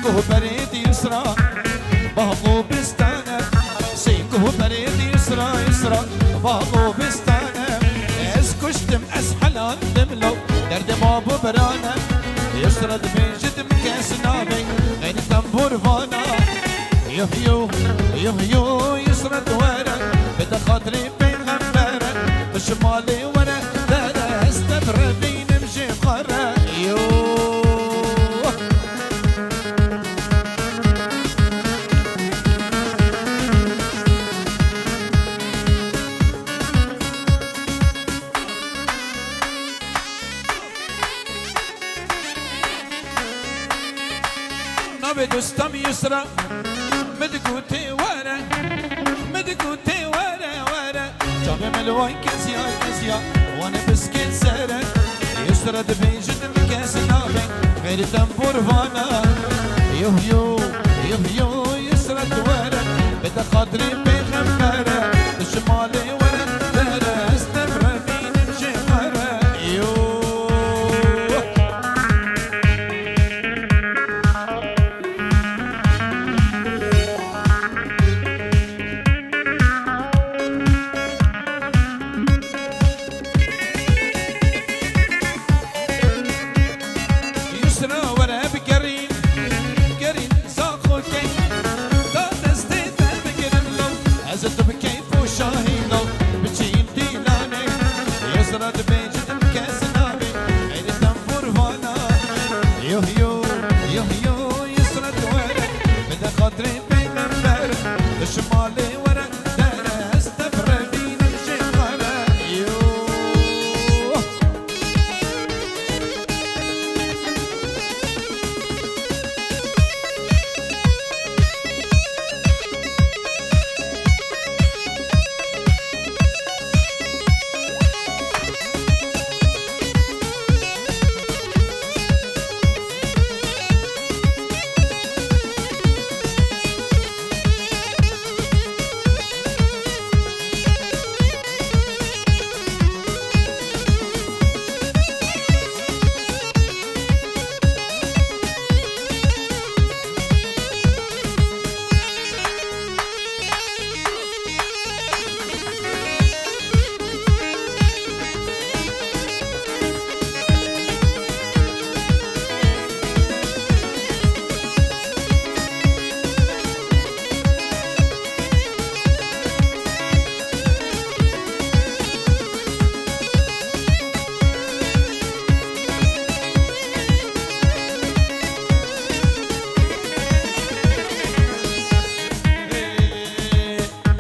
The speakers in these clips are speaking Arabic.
سيكو بريد يسرى باغو بستانه سيكو بريد يسرى يسرى باغو بستانه اسكشتم اسحلان دملو درد ما ببرانه يسرد من جدم كاس نابي غير تنبور فانا يهيو يهيو يسرد ورا بدا خاطري بيغمبره بشمالي ورا دادا استبر بين مجي قرا يو بدستم يسرى مدقوتي ورا مدقوتي ورا ورا جابي ملوان كزيا كزيا وانا بسكت سرا يسرى دبيجد مكاس نابي غير تنبور فانا يهيو يهيو يسرى ورا بدا خاطري بغمرة الشمالي ورا دارا استمر بين الجمرة يو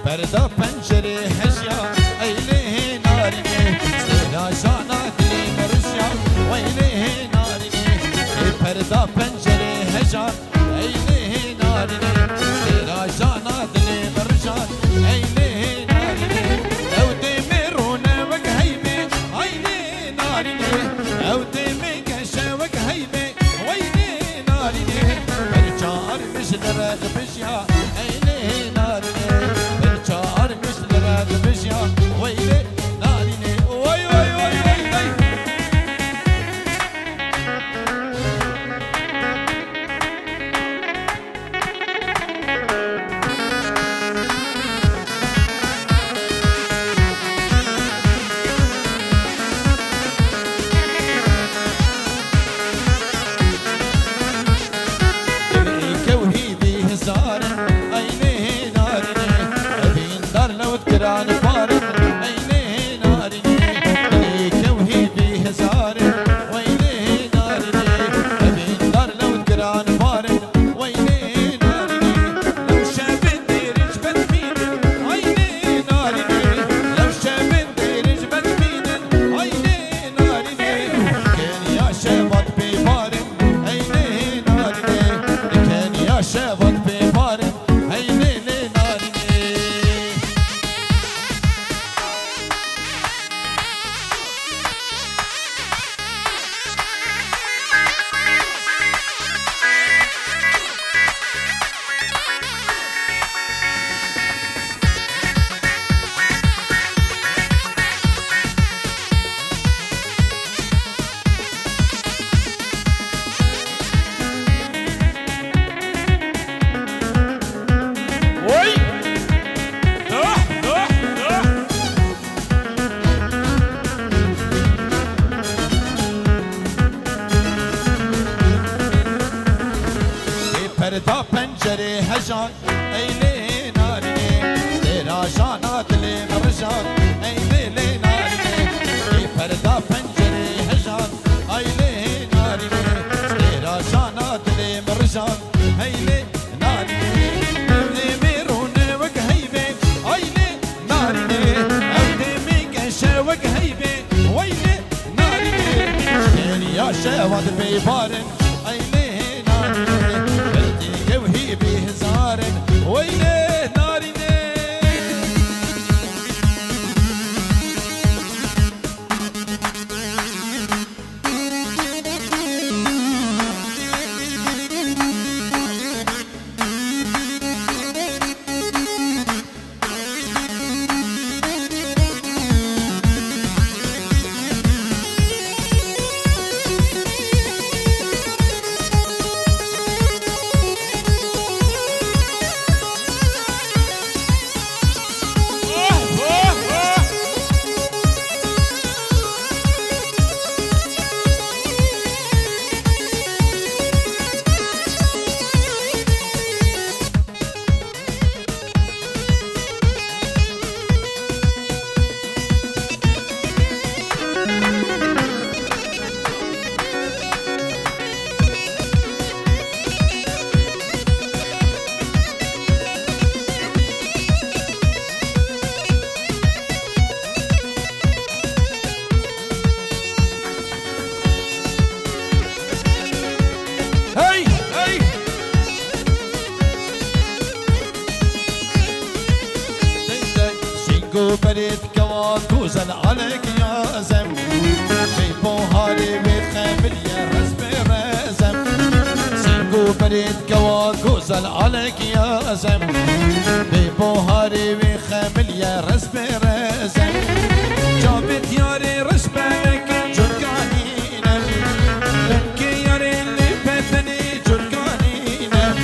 بردا پنجره هجیا ایله نارینه سینا جانا دلی مرشیا و ایله نارینه بردا پنجره هجیا ایله نارینه سینا جانا دلی مرشیا ایله نارینه او دمرونه وگهیمه ایله نارینه او دمگشه وگهیمه و ایله نارینه برچار مشدر بشیا ایله نارینه ويلي ناريني وي وي وي وي كوهيدي هزار پردا پنجره هجان ایلی نارینه تیرا جانا دلی مرجان ایلی نارینه ای پردا پنجره هجان ایلی نارینه تیرا جانا دلی مرجان ایلی نارینه ابدی میرونه وک هیبه ایلی نارینه ابدی میگشه وک هیبه ویلی نارینه یا شواد بیبارن ایلی نارینه بلدی وهی بهزارن ویلی نارینه بريد كواكو زل عليك يا زم في بوهاري بخامل يا رزم رزم سينجو بريد كواكو زل عليك يا زم في بوهاري بخامل يا رزم رزم جابت ياري رشبك جرقانينا لك ياري اللي فتني جرقانينا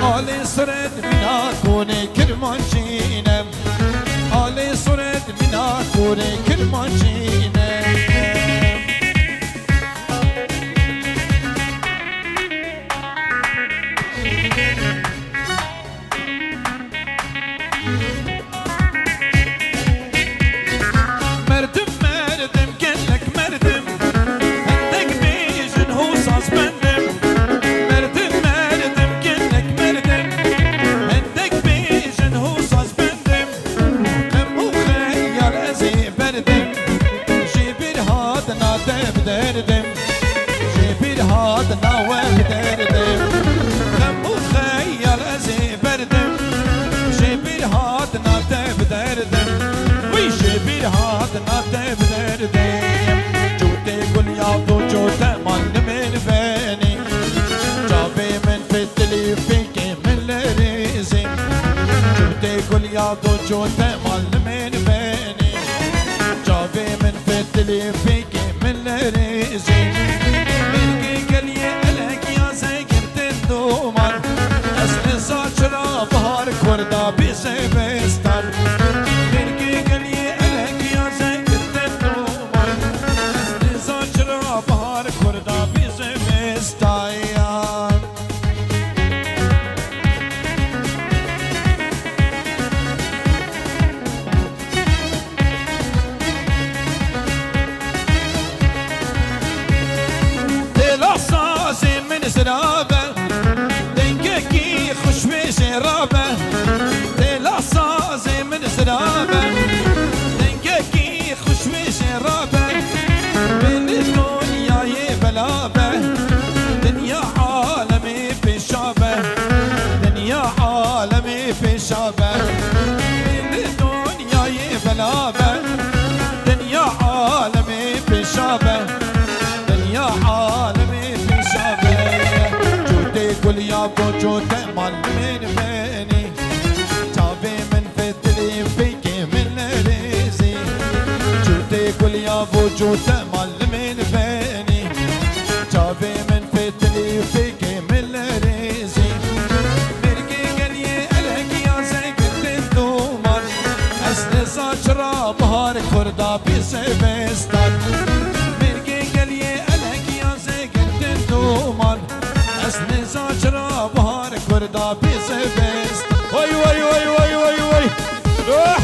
علي صرت منا كوني كرمانشينا علي صرت منا كوني كرمانشينا مردم مردم كلك مردم عندك بيجن هو صاص بندم مردم مردم كلك مردم عندك بيجن هو صاص بندم لمو خير ازي بردم جيبير هاد نادب دردم جيبير هاد نواب دردم لمو خير ازي بردم جيبير هاد نادب دردم ويجيبير هاد نادب دردم جوتي قل يا دو جوتي من بيني جابي من فتلي فيك من لريزي جوتي قل يا دو جوتي من بيني جابي من فتلي فيك من لريزي ملكي قل يقلك يا زيكن تندومر أسن ساچرا بهار كوردا بيزي بستر ملكي قل يقلك يا زيكن تندومر أسن ساچرا بهار كوردا بيزي بستر زرابة دنقكي خشوي شرابة تلا صازي من زرابة دنقكي خشوي شرابة من الدنيا يبلابة دنيا عالمي في شابة دنيا عالمي في شابة من الدنيا يبلابة دنيا عالمي في شابة دنيا عالمي في شابة قل يا بوجو تمال من بيني تابي من فتلي فيك من ريزي جوتي قل يا بوجو تمال من بيني تابي من فتلي فيك من ريزي مرقي قلي ألك يا زيك تندومر أسن ساچرا بهار كوردا بيسي بستر مرقي قلي ألك يا زيك تندومر أسن ساچرا بهار دا بيزبست وي وي وي وي وي وي روح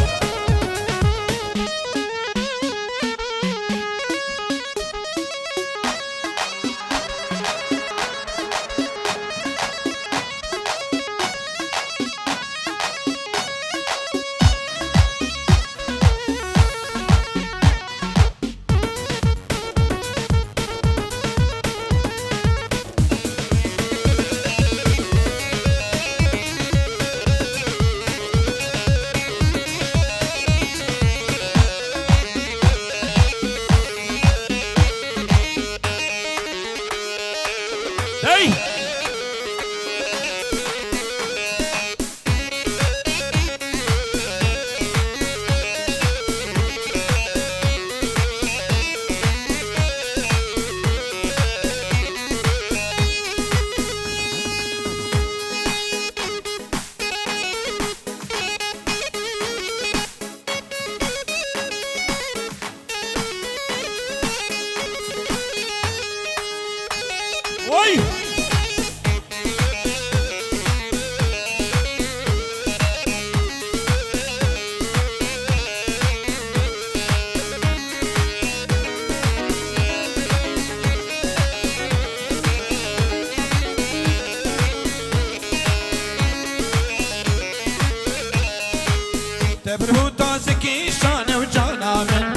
تبرهو تازكي شانه وجانا من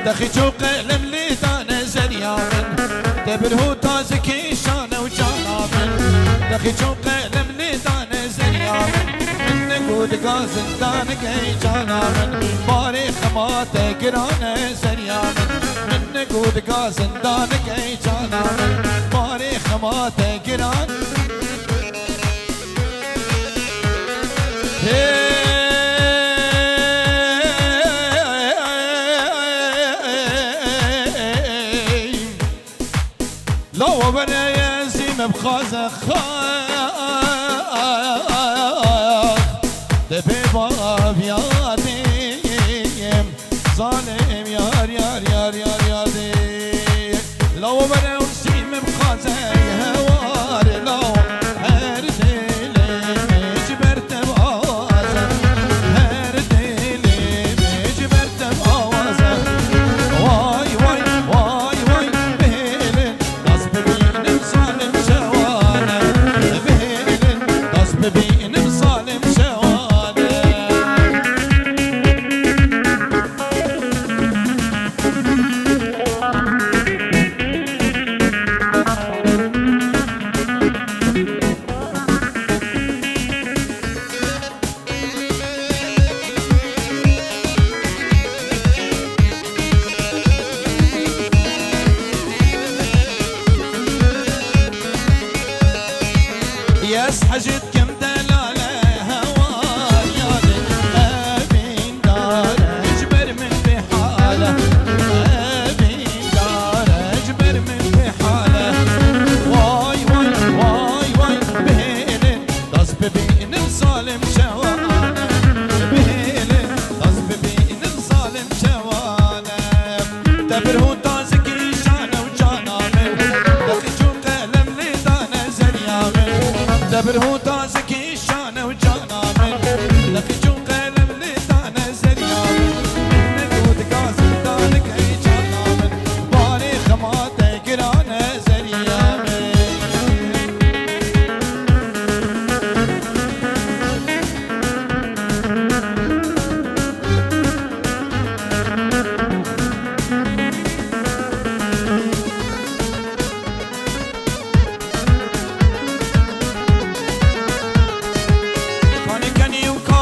دخي قلم لي دانا زريا من تبرهو تازكي شانه وجانا من دخي قلم لي دانا زريا من نقود قازن دانك اي جانا من باري خماته قرانا زريا من نقود قازن دانك اي جانا من باري خماته قرانا لو بنا يزيم بخازخ دبي باب ياديم ظالم يار يار يار يار ياديم لو بنا يزيم بخازخ هوار لو هردلي جبرت بوازه هردلي جبرت بوازه واي واي واي واي بهلن غصب بيني بظالم شواله بهلن غصب بيني بظالم شواله يسحجت كم دلاله هوار يالي ابين داره اجبر من بحاله ابين داره اجبر من بحاله واي واي واي واي بهيلن غصب بين ظالم شواله بهيلن غصب بين ظالم شواله تبرهو تازكي شانه وجانا من دخجو قلم لي دانا زريا من تبرهو تازكي شانه وجانا من دخجو قلم لي دانا زريا من نقود قاسم دانك اي جانا من باري خماته قرانا زريا من كاني وكا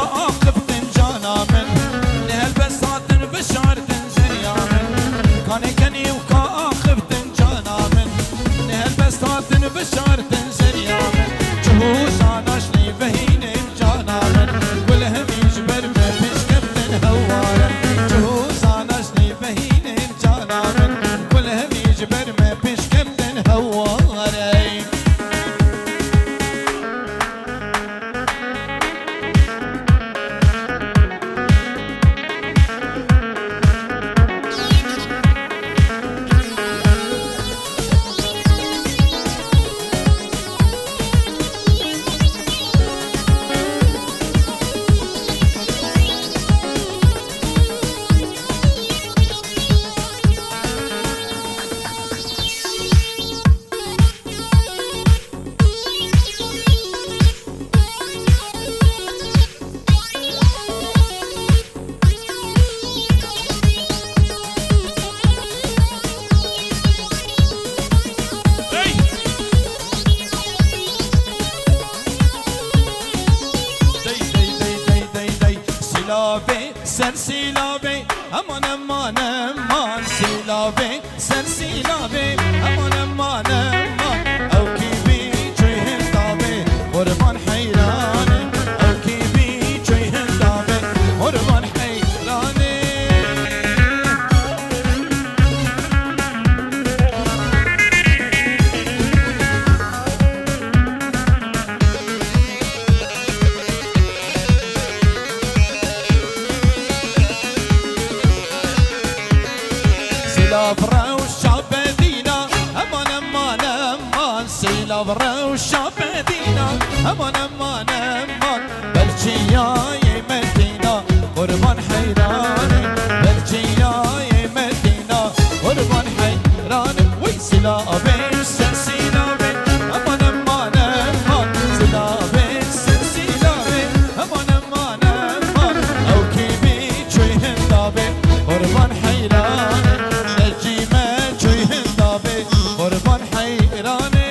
صبر وشابدينا امان امان امان برجياي مدينة قربان حيراني برجياي مدينة قربان حيراني ويسلا بين سلسلة بين امان امان امان سلا بين سلسلة بين امان امان امان او كيبي شوي هندابي قربان حيراني نجيمة شوي هندابي قربان حيراني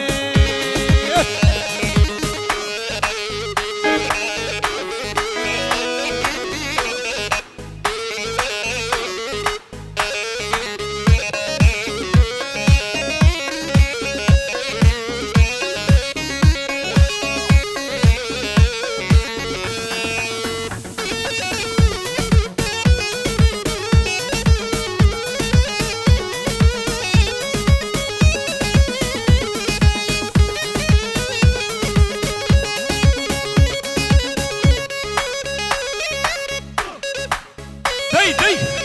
دي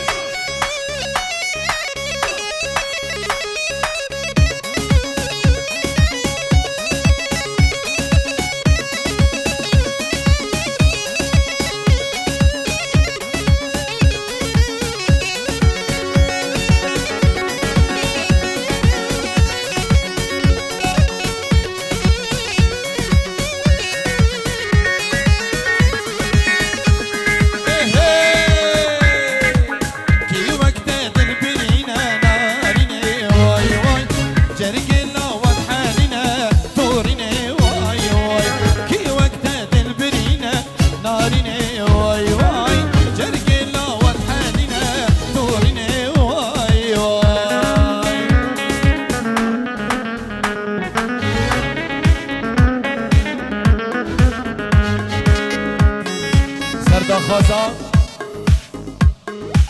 خازا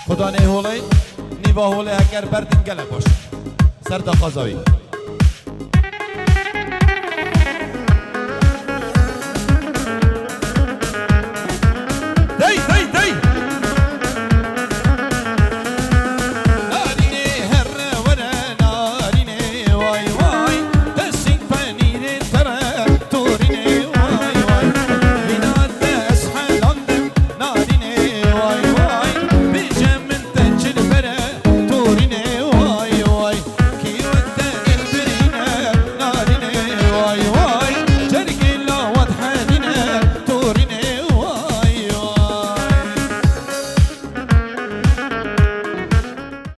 خدا نه هولی نیبا هولی اگر بردن گله باش سردا خازاوی